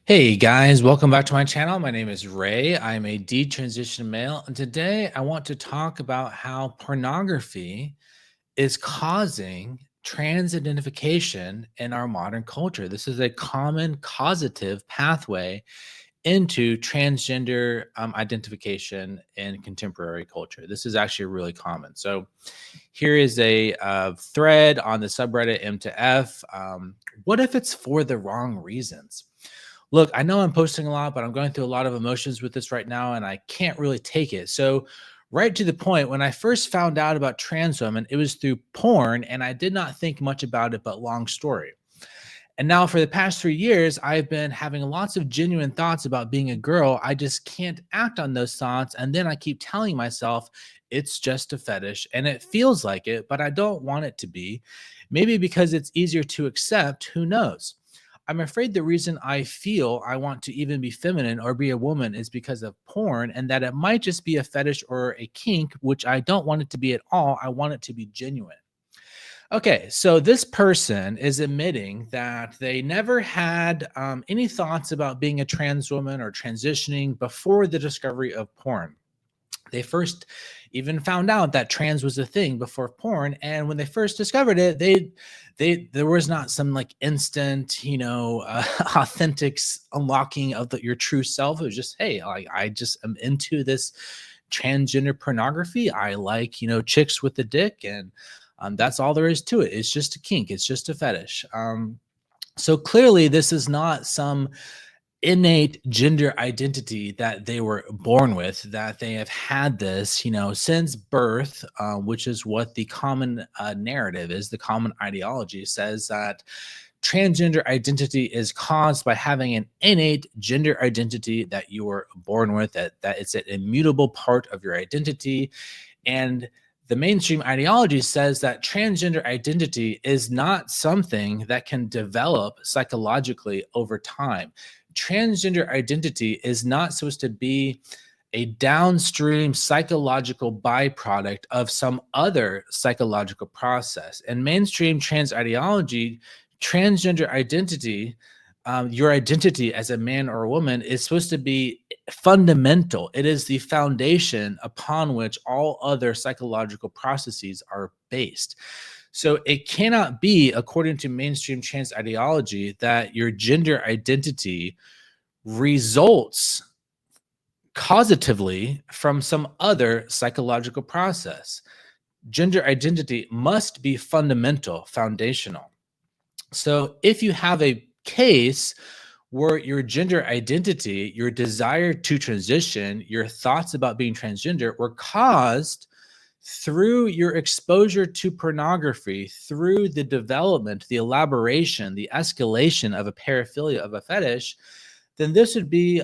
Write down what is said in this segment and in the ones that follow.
Hey guys, welcome back to my channel. My name is Ray. I'm a detransition male, and today I want to talk about how pornography is causing trans identification in our modern culture. This is a common causative pathway into transgender identification in contemporary culture. This is actually really common. So, here is a thread on the subreddit M to F. What if it's for the wrong reasons? Look, I know I'm posting a lot, but I'm going through a lot of emotions with this right now, and I can't really take it. So, right to the point, when I first found out about trans women, it was through porn, and I did not think much about it, but long story. And now, for the past 3 years, I've been having lots of genuine thoughts about being a girl. I just can't act on those thoughts. And then I keep telling myself it's just a fetish, and it feels like it, but I don't want it to be. Maybe because it's easier to accept, who knows? I'm afraid the reason I feel I want to even be feminine or be a woman is because of porn, and that it might just be a fetish or a kink, which I don't want it to be at all. I want it to be genuine. Okay, so this person is admitting that they never had any thoughts about being a trans woman or transitioning before the discovery of porn. They first even found out that trans was a thing before porn, and when they first discovered it, they there was not some like instant, authentic unlocking of your true self. It was just, hey, I just am into this transgender pornography. I like, chicks with the dick, and that's all there is to it. It's just a kink. It's just a fetish. So clearly, this is not some innate gender identity that they were born with, that they have had this, since birth, which is what the common narrative is. The common ideology says that transgender identity is caused by having an innate gender identity that you were born with, that it's an immutable part of your identity. And the mainstream ideology says that transgender identity is not something that can develop psychologically over time. Transgender identity is not supposed to be a downstream psychological byproduct of some other psychological process. And mainstream trans ideology, transgender identity, your identity as a man or a woman is supposed to be fundamental. It is the foundation upon which all other psychological processes are based. So it cannot be, according to mainstream trans ideology, that your gender identity results causatively from some other psychological process. Gender identity must be fundamental, foundational. So if you have a case where your gender identity, your desire to transition, your thoughts about being transgender were caused through your exposure to pornography, through the development, the elaboration, the escalation of a paraphilia, of a fetish, then this would be,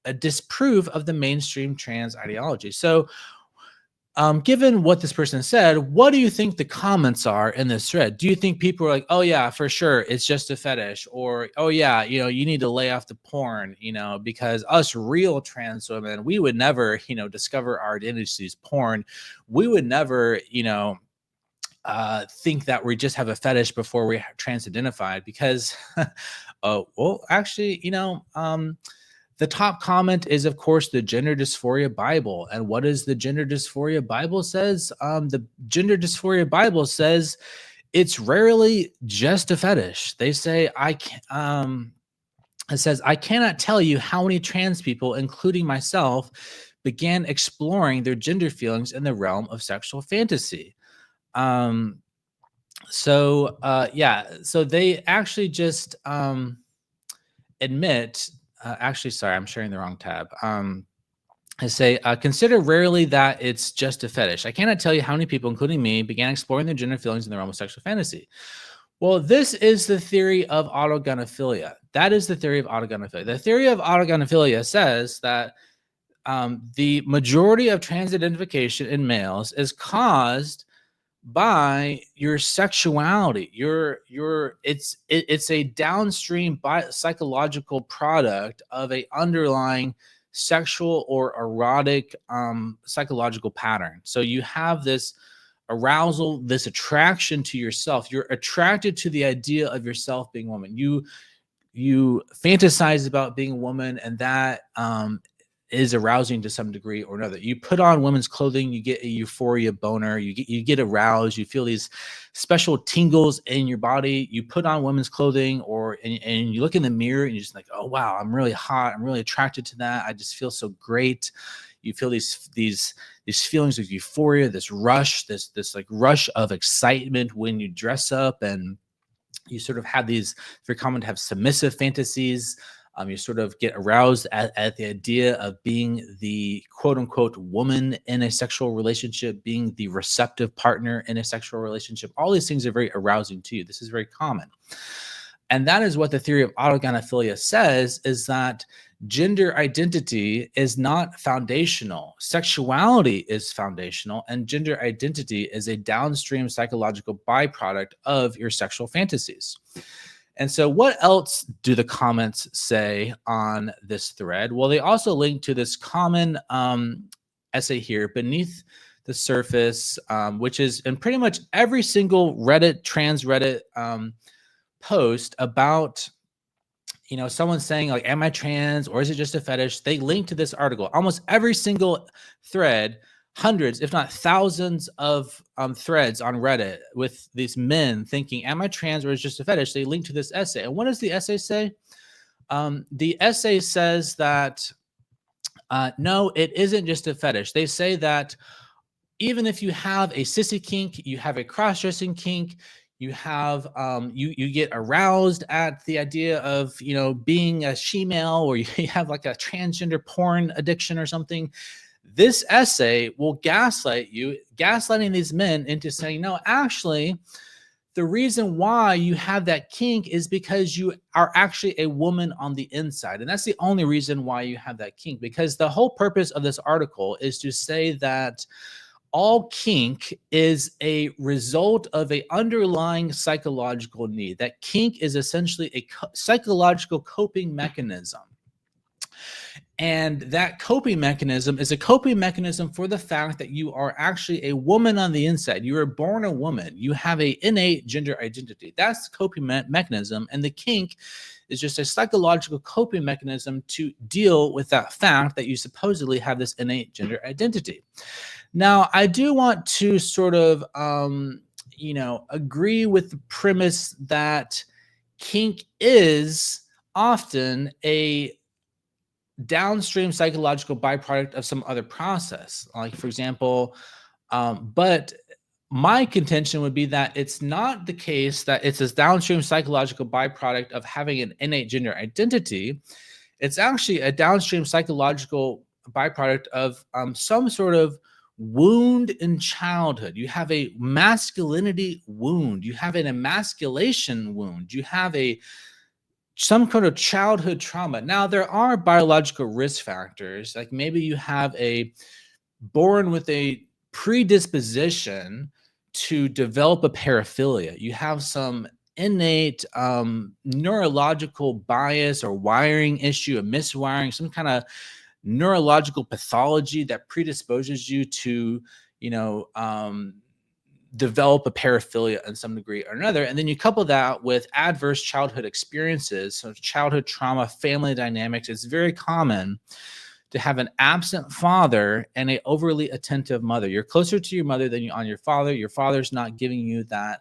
a disprove of the mainstream trans ideology. So, given what this person said, what do you think the comments are in this thread? Do you think people are like, "Oh yeah, for sure, it's just a fetish," or "Oh yeah, you need to lay off the porn," because us real trans women, we would never, discover our identities porn. We would never, think that we just have a fetish before we trans identified because, oh well, actually, the top comment is, of course, the Gender Dysphoria Bible. And what is the Gender Dysphoria Bible says? The Gender Dysphoria Bible says it's rarely just a fetish. They say, it says, I cannot tell you how many trans people, including myself, began exploring their gender feelings in the realm of sexual fantasy. Um, so they actually just admit, actually, sorry, I'm sharing the wrong tab. I say, consider rarely that it's just a fetish. I cannot tell you how many people, including me, began exploring their gender feelings in the realm of sexual fantasy. Well, this is the theory of autogynephilia. That is the theory of autogynephilia. The theory of autogynephilia says that the majority of trans identification in males is caused by your sexuality. It's a downstream psychological product of a underlying sexual or erotic psychological pattern. So you have this arousal, this attraction to yourself. You're attracted to the idea of yourself being a woman. You you fantasize about being a woman, and that is arousing to some degree or another. You put on women's clothing, you get a euphoria boner, you get aroused, you feel these special tingles in your body. You put on women's clothing, and you look in the mirror and you're just like, oh wow, I'm really hot, I'm really attracted to that, I just feel so great. You feel these feelings of euphoria, this rush, this like rush of excitement when you dress up, and you sort of have these, it's very common to have submissive fantasies. You sort of get aroused at the idea of being the quote unquote woman in a sexual relationship, being the receptive partner in a sexual relationship. All these things are very arousing to you. This is very common. And that is what the theory of autogynephilia says, is that gender identity is not foundational. Sexuality is foundational, and gender identity is a downstream psychological byproduct of your sexual fantasies. And so what else do the comments say on this thread? Well, they also link to this common essay here, Beneath the Surface, which is in pretty much every single Reddit, trans Reddit post about, someone saying like, am I trans or is it just a fetish? They link to this article. Almost every single thread, hundreds, if not thousands of threads on Reddit with these men thinking, am I trans or is it just a fetish? They link to this essay. And what does the essay say? The essay says that, no, it isn't just a fetish. They say that even if you have a sissy kink, you have a cross-dressing kink, you have you get aroused at the idea of being a she-male, or you have like a transgender porn addiction or something, this essay will gaslight you, gaslighting these men into saying, no, actually, the reason why you have that kink is because you are actually a woman on the inside. And that's the only reason why you have that kink, because the whole purpose of this article is to say that all kink is a result of a underlying psychological need. That kink is essentially a psychological coping mechanism. And that coping mechanism is a coping mechanism for the fact that you are actually a woman on the inside. You were born a woman. You have an innate gender identity. That's the coping mechanism. And the kink is just a psychological coping mechanism to deal with that fact that you supposedly have this innate gender identity. Now, I do want to sort of, agree with the premise that kink is often a downstream psychological byproduct of some other process. Like, for example, but my contention would be that it's not the case that it's this downstream psychological byproduct of having an innate gender identity. It's actually a downstream psychological byproduct of some sort of wound in childhood. You have a masculinity wound. You have an emasculation wound. You have some kind of childhood trauma. Now, there are biological risk factors. Like maybe you have born with a predisposition to develop a paraphilia. You have some innate neurological bias or wiring issue, a miswiring, some kind of neurological pathology that predisposes you to, develop a paraphilia in some degree or another. And then you couple that with adverse childhood experiences, so childhood trauma, family dynamics. It's very common to have an absent father and an overly attentive mother. You're closer to your mother than you are your father. Your father's not giving you that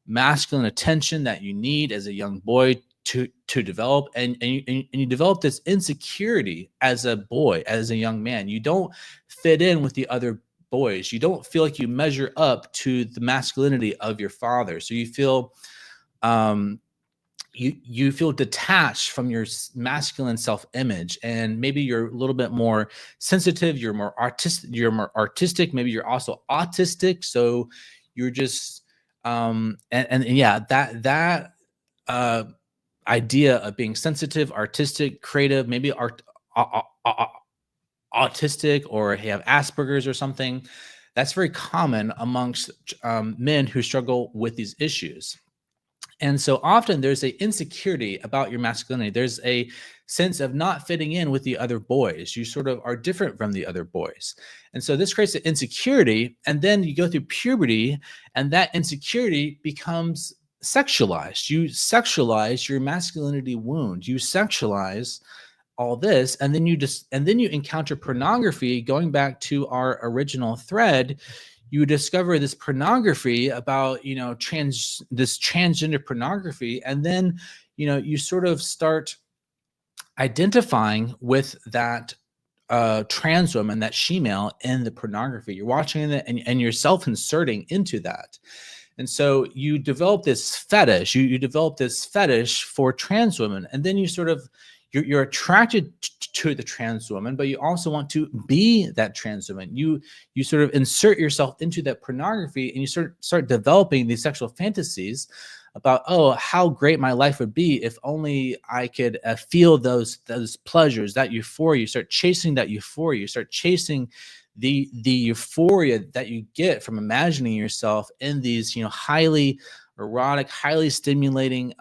masculine attention that you need as a young boy to develop, and you develop this insecurity as a boy, as a young man. You don't fit in with the other boys. You don't feel like you measure up to the masculinity of your father. So you feel you feel detached from your masculine self-image, and maybe you're a little bit more sensitive, you're more artistic, maybe you're also autistic. So you're just yeah, that idea of being sensitive, artistic, creative, maybe autistic, or have Asperger's or something, that's very common amongst men who struggle with these issues. And so often there's an insecurity about your masculinity. There's a sense of not fitting in with the other boys. You sort of are different from the other boys. And so this creates an insecurity. And then you go through puberty, and that insecurity becomes sexualized. You sexualize your masculinity wound. You sexualize all this, and then you encounter pornography. Going back to our original thread, you discover this pornography about, this transgender pornography, and then you sort of start identifying with that trans woman, that she-male in the pornography. You're watching it, and you're self-inserting into that. And so you develop this fetish. You develop this fetish for trans women, and then you're attracted to the trans woman, but you also want to be that trans woman. You sort of insert yourself into that pornography, and you start developing these sexual fantasies about, oh, how great my life would be if only I could feel those pleasures, that euphoria. You start chasing that euphoria. You start chasing the euphoria that you get from imagining yourself in these highly erotic, highly stimulating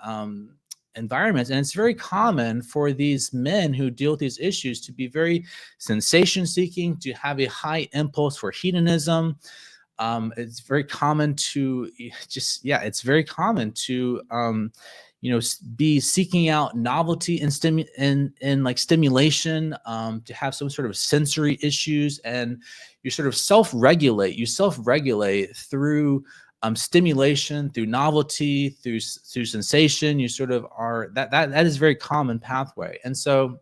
environments. And it's very common for these men who deal with these issues to be very sensation seeking, to have a high impulse for hedonism. It's very common to it's very common to be seeking out novelty and like stimulation, to have some sort of sensory issues, and you sort of self-regulate through stimulation, through novelty, through sensation. You sort of are that is a very common pathway. And so,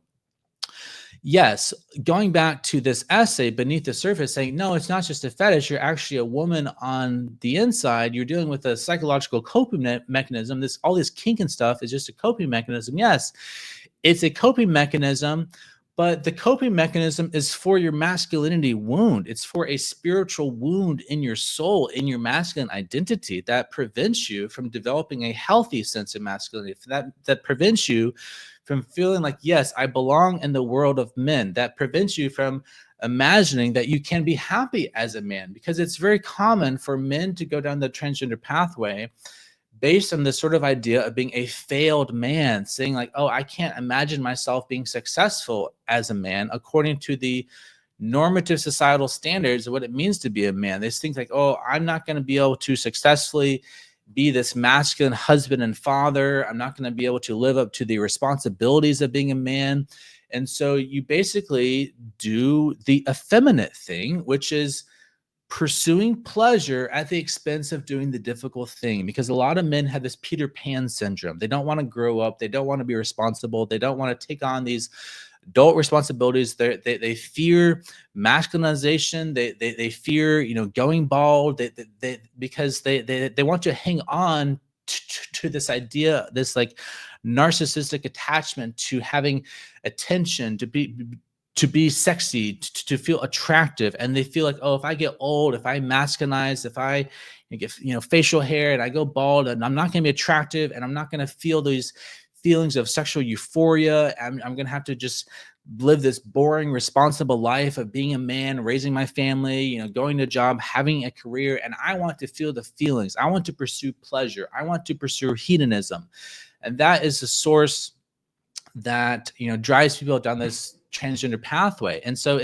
yes, going back to this essay, Beneath the Surface, saying, no, it's not just a fetish. You're actually a woman on the inside. You're dealing with a psychological coping mechanism. All this kink and stuff is just a coping mechanism. Yes, it's a coping mechanism, but the coping mechanism is for your masculinity wound. It's for a spiritual wound in your soul, in your masculine identity, that prevents you from developing a healthy sense of masculinity, that prevents you from feeling like, yes, I belong in the world of men, that prevents you from imagining that you can be happy as a man. Because it's very common for men to go down the transgender pathway based on this sort of idea of being a failed man, saying like, oh, I can't imagine myself being successful as a man according to the normative societal standards of what it means to be a man. They think like, oh, I'm not going to be able to successfully be this masculine husband and father. I'm not going to be able to live up to the responsibilities of being a man. And so you basically do the effeminate thing, which is pursuing pleasure at the expense of doing the difficult thing. Because a lot of men have this Peter Pan syndrome. They don't want to grow up. They don't want to be responsible. They don't want to take on these adult responsibilities. They fear masculinization. They fear going bald. Because they want to hang on to this idea, this like narcissistic attachment to having attention, to be sexy, to feel attractive. And they feel like, oh, if I get old, if I masculinize, if I get facial hair and I go bald, and I'm not going to be attractive, and I'm not going to feel these feelings of sexual euphoria. I'm going to have to just live this boring, responsible life of being a man, raising my family, going to a job, having a career. And I want to feel the feelings. I want to pursue pleasure. I want to pursue hedonism. And that is the source that drives people down this transgender pathway. And so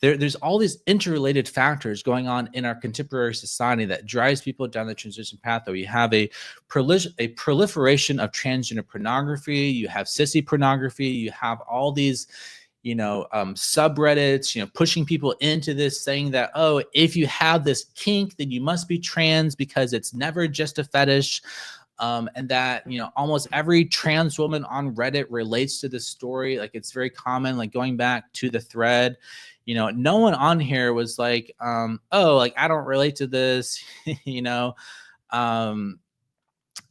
there's all these interrelated factors going on in our contemporary society that drives people down the transition pathway. You have a proliferation of transgender pornography. You have sissy pornography. You have all these subreddits, pushing into into this, saying that, oh, if you have this kink, then you must be trans because it's never just a fetish. And that, almost every trans woman on Reddit relates to this story. Like, it's very common, like going back to the thread, no one on here was like, oh, like, I don't relate to this,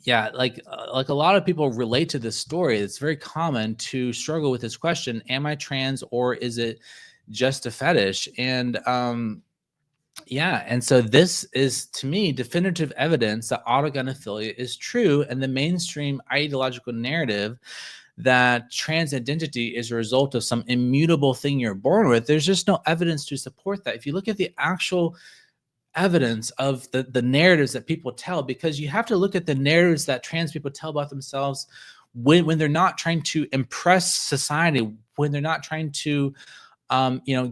yeah, like a lot of people relate to this story. It's very common to struggle with this question: am I trans, or is it just a fetish? And yeah, and so this is, to me, definitive evidence that autogynephilia is true, and the mainstream ideological narrative that trans identity is a result of some immutable thing you're born with. There's just no evidence to support that. If you look at the actual evidence of the narratives that people tell, because you have to look at the narratives that trans people tell about themselves when they're not trying to impress society, when they're not trying to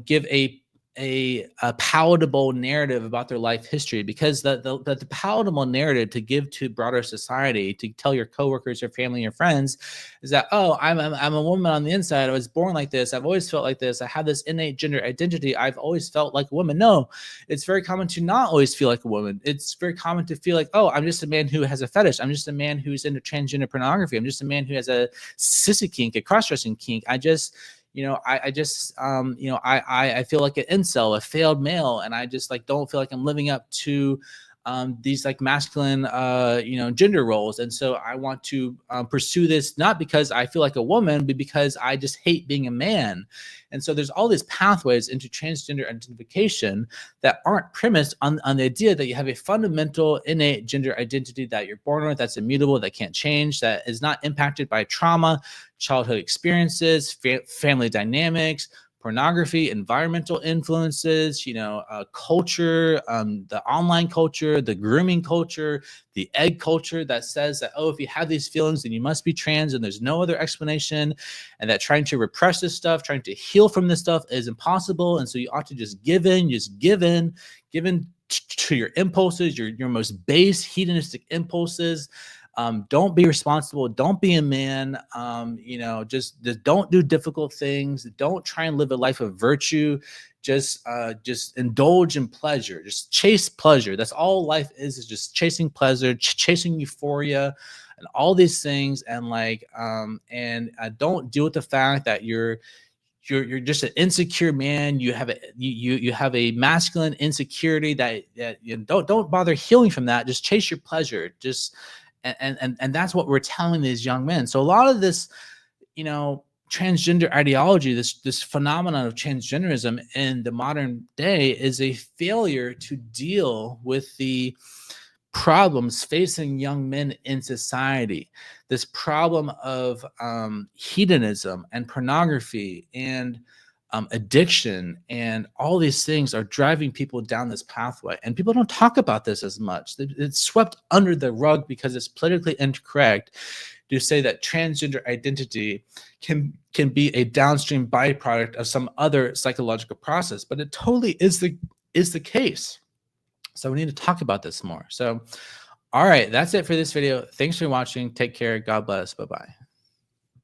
give a a palatable narrative about their life history, because the palatable narrative to give to broader society, to tell your coworkers, your family, your friends, is that, oh, I'm a woman on the inside. I was born like this. I've always felt like this. I have this innate gender identity. I've always felt like a woman. No, it's very common to not always feel like a woman. It's very common to feel like, oh, I'm just a man who has a fetish. I'm just a man who's into transgender pornography. I'm just a man who has a sissy kink, a cross-dressing kink. I feel like an incel, a failed male, and I just like don't feel like I'm living up to these like masculine, gender roles. And so I want to pursue this, not because I feel like a woman, but because I just hate being a man. And so there's all these pathways into transgender identification that aren't premised on the idea that you have a fundamental innate gender identity that you're born with, that's immutable, that can't change, that is not impacted by trauma, childhood experiences, family dynamics, pornography, environmental influences, culture, the online culture, the grooming culture, the egg culture that says that, oh, if you have these feelings, then you must be trans and there's no other explanation, and that trying to repress this stuff, trying to heal from this stuff is impossible. And so you ought to just give in, to your impulses, your most base hedonistic impulses. Don't be responsible. Don't be a man. Just don't do difficult things. Don't try and live a life of virtue. Just indulge in pleasure. Just chase pleasure. That's all life is just chasing pleasure, chasing euphoria, and all these things. And don't deal with the fact that you're just an insecure man. You have a masculine insecurity that don't bother healing from that. Just chase your pleasure. And that's what we're telling these young men. So a lot of this, transgender ideology, this phenomenon of transgenderism in the modern day, is a failure to deal with the problems facing young men in society. This problem of hedonism and pornography and addiction, and all these things are driving people down this pathway. And people don't talk about this as much. It's swept under the rug because it's politically incorrect to say that transgender identity can be a downstream byproduct of some other psychological process, but it totally is the case. So we need to talk about this more. So, all right, that's it for this video. Thanks for watching. Take care. God bless. Bye-bye.